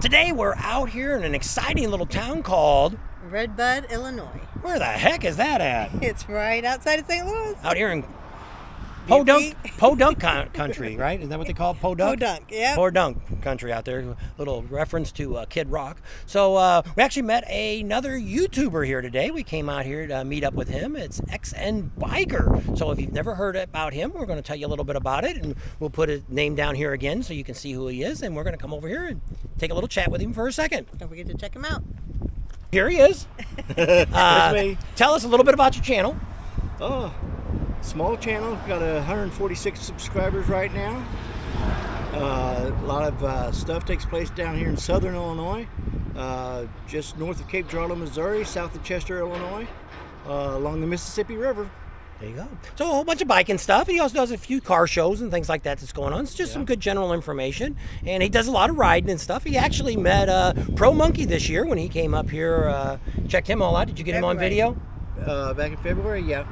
Today we're out here in an exciting little town called Redbud, Illinois. Where the heck is that at? It's right outside of St. Louis. Out here in Podunk country, right? Is that what they call it? Podunk? Podunk, yeah. Podunk country out there. Little reference to Kid Rock. So we actually met another YouTuber here today. We came out here to meet up with him. It's xanbiker. So if you've never heard about him, we're going to tell you a little bit about it, and we'll put his name down here again so you can see who he is. And we're going to come over here and take a little chat with him for a second. Don't forget to check him out. Here he is. Tell us a little bit about your channel. Oh, small channel. Got 146 subscribers right now. A lot of stuff takes place down here in southern Illinois, just north of Cape Girardeau, Missouri, south of Chester, Illinois, along the Mississippi River. There you go. So a whole bunch of biking stuff. He also does a few car shows and things like that that's going on. It's just some good general information. And he does a lot of riding and stuff. He actually met Pro Monkey this year when he came up here. Checked him all out. Did you get him on video? Back in February, yeah.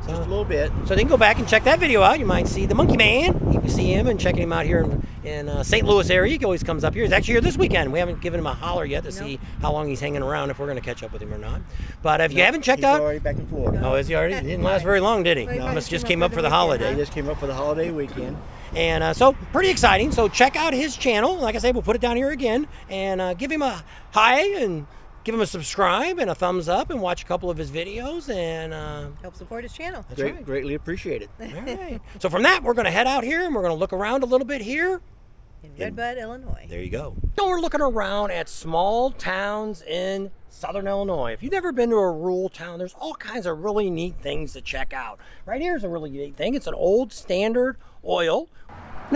Just a little bit. So then go back and check that video out. You might see the Monkey Man. You can see him and checking him out here in St. Louis area. He always comes up here. He's actually here this weekend. We haven't given him a holler yet to see how long he's hanging around, if we're going to catch up with him or not. But if you haven't checked out... He's already back in Florida. Oh, is he already? He didn't last very long, did he? No, must just came up for the holiday. He just came up for the holiday weekend. And so, pretty exciting. So check out his channel. Like I say, we'll put it down here again. And give him a hi and... give him a subscribe and a thumbs up and watch a couple of his videos and help support his channel. That's right. Greatly appreciate it. All right. So from that, we're going to head out here and we're going to look around a little bit here. In Redbud, Illinois. There you go. So we're looking around at small towns in southern Illinois. If you've never been to a rural town, there's all kinds of really neat things to check out. Right here's a really neat thing. It's an old Standard Oil.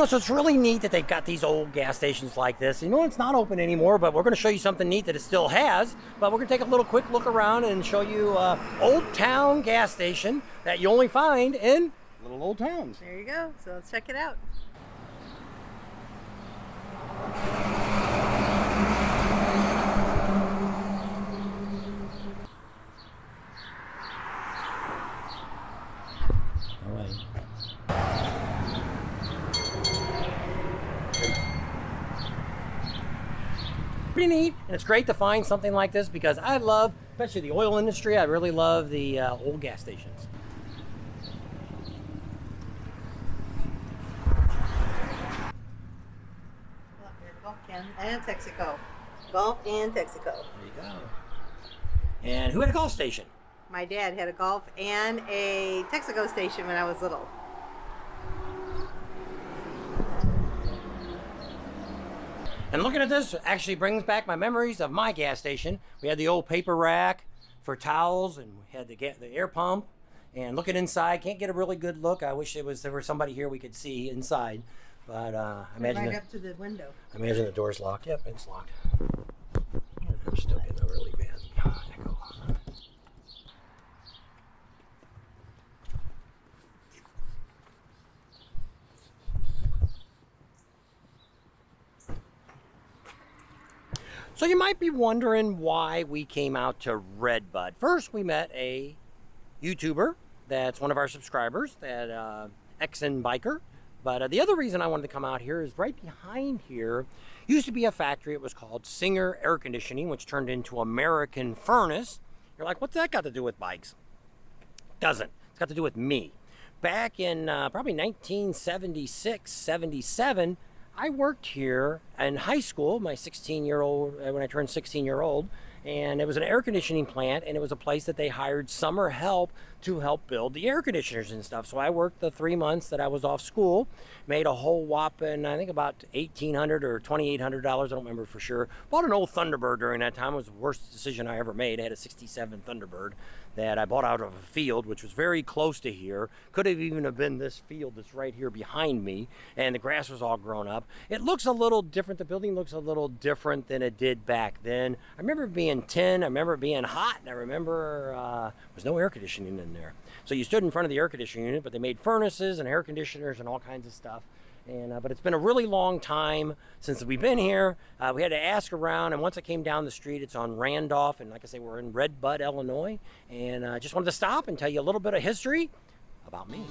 So it's really neat that they've got these old gas stations like this. It's not open anymore, but we're going to show you something neat that it still has. But we're going to take a little quick look around and show you old town gas station that you only find in little old towns. There you go. So let's check it out. All right. Pretty neat, and it's great to find something like this because I love, especially the oil industry, I really love the old gas stations. Golf and Texaco. Golf and Texaco. There you go. And who had a golf station? My dad had a golf and a Texaco station when I was little. And looking at this actually brings back my memories of my gas station. We had the old paper rack for towels, and we had the air pump. And looking inside, can't get a really good look. I wish there was somebody here we could see inside. But I imagine right up to the window. I imagine the door's locked. Yep, it's locked. I'm still getting a really bad echo. So you might be wondering why we came out to Redbud. First, we met a YouTuber that's one of our subscribers, that xanbiker. But the other reason I wanted to come out here is right behind here used to be a factory. It was called Singer Air Conditioning, which turned into American Furnace. You're like, what's that got to do with bikes? Doesn't. It's got to do with me. Back in probably 1976, 77, I worked here in high school, my 16-year-old, when I turned 16-year-old, and it was an air conditioning plant, and it was a place that they hired summer help to help build the air conditioners and stuff. So I worked the 3 months that I was off school, made a whole whopping, I think about $1,800 or $2,800, I don't remember for sure. Bought an old Thunderbird during that time. It was the worst decision I ever made. I had a 67 Thunderbird that I bought out of a field, which was very close to here. Could have even have been this field that's right here behind me, and the grass was all grown up. It looks a little different. The building looks a little different than it did back then. I remember it being tin, I remember it being hot, and I remember there was no air conditioning in there. So you stood in front of the air conditioning unit, but they made furnaces and air conditioners and all kinds of stuff. And but it's been a really long time since we've been here. We had to ask around, and once I came down the street, it's on Randolph, and like I say, we're in Redbud, Illinois. And I just wanted to stop and tell you a little bit of history about me.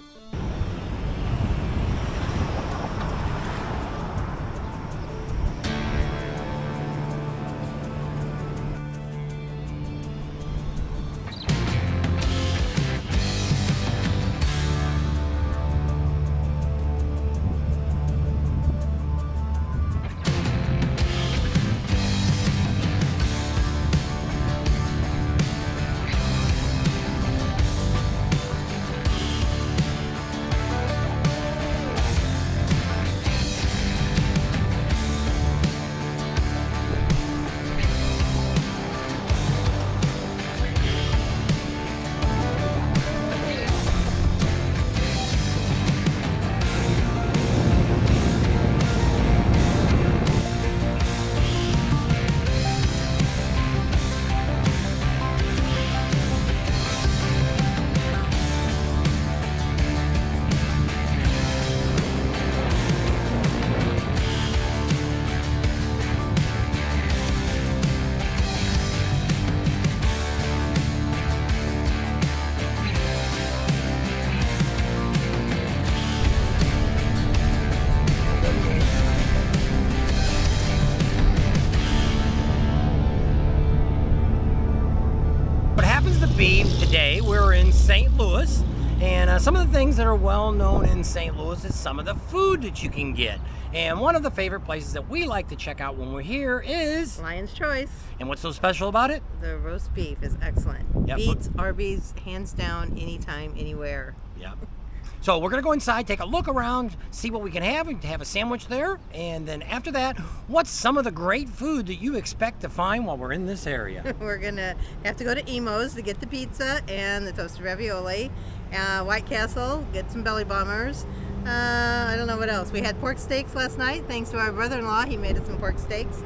Louis. And some of the things that are well known in St. Louis is some of the food that you can get. And one of the favorite places that we like to check out when we're here is Lion's Choice. And what's so special about it? The roast beef is excellent. Yep. Beats Arby's hands down, anytime, anywhere. Yeah. So we're going to go inside, take a look around, see what we can have. We can have a sandwich there. And then after that, what's some of the great food that you expect to find while we're in this area? We're going to have to go to Emo's to get the pizza and the toasted ravioli. White Castle, get some belly bombers. I don't know what else. We had pork steaks last night, thanks to our brother-in-law. He made us some pork steaks.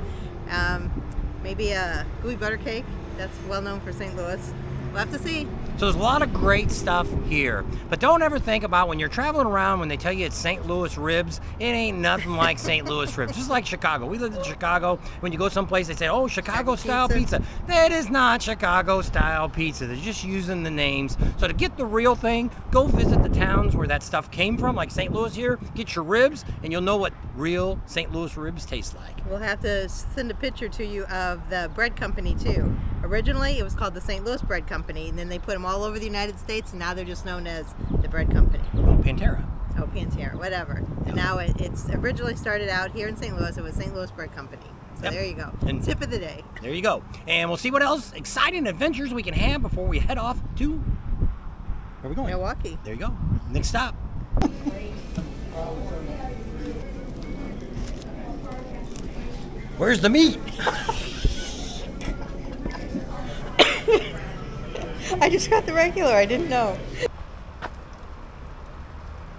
Maybe a gooey butter cake. That's well known for St. Louis. We'll have to see. So there's a lot of great stuff here, but don't ever think about when you're traveling around when they tell you it's St. Louis ribs, it ain't nothing like St. Louis ribs. Just like Chicago. We lived in Chicago. When you go someplace, they say, oh, Chicago-style pizza. That is not Chicago-style pizza. They're just using the names. So to get the real thing, go visit the towns where that stuff came from, like St. Louis here. Get your ribs, and you'll know what real St. Louis ribs taste like. We'll have to send a picture to you of the bread company, too. Originally, it was called the St. Louis Bread Company, and then they put them all over the United States, and now they're just known as the Bread Company. Oh, Pantera. Oh, Pantera, whatever. Yep. And now it's originally started out here in St. Louis. It was St. Louis Bread Company. So there you go. And tip of the day. There you go. And we'll see what else exciting adventures we can have before we head off to, where are we going? Milwaukee. There you go. Next stop. Where's the meat? I just got the regular. I didn't know.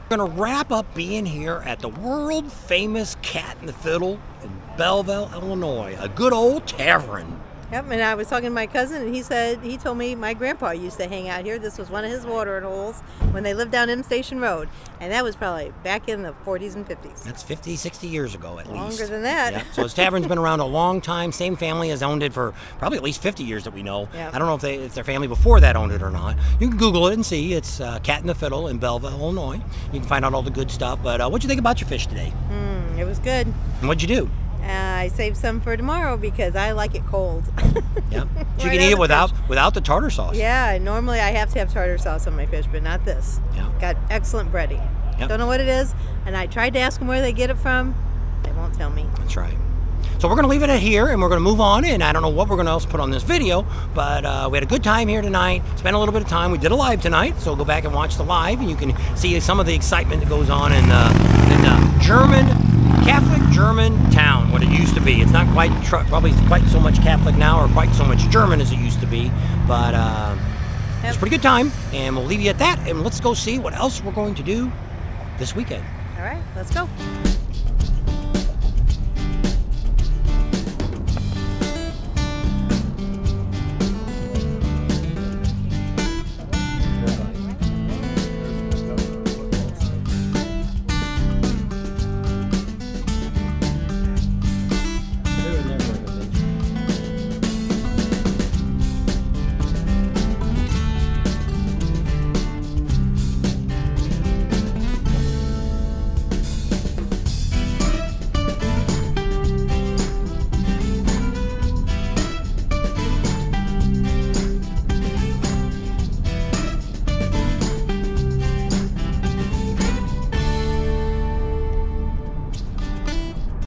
We're going to wrap up being here at the world famous Cat and the Fiddle in Belleville, Illinois. A good old tavern. Yep, and I was talking to my cousin, and he told me my grandpa used to hang out here. This was one of his watering holes when they lived down M Station Road, and that was probably back in the 40s and 50s. That's 50, 60 years ago at least. Longer than that. Yep. So this tavern's been around a long time. Same family has owned it for probably at least 50 years that we know. Yep. I don't know if their family before that owned it or not. You can Google it and see. It's Cat and the Fiddle in Belleville, Illinois. You can find out all the good stuff. But what'd you think about your fish today? It was good. And what'd you do? I saved some for tomorrow because I like it cold. Yep. So you can eat it without the tartar sauce. Yeah, normally I have to have tartar sauce on my fish, but not this. Yeah. Got excellent breading. Yep. Don't know what it is, and I tried to ask them where they get it from. They won't tell me. That's right. So we're going to leave it at here, and we're going to move on, and I don't know what we're going to else put on this video, but we had a good time here tonight, spent a little bit of time. We did a live tonight, so go back and watch the live, and you can see some of the excitement that goes on in Catholic German town, what it used to be. It's not quite, probably quite so much Catholic now, or quite so much German as it used to be, but it's a pretty good time, and we'll leave you at that, and let's go see what else we're going to do this weekend. All right, let's go.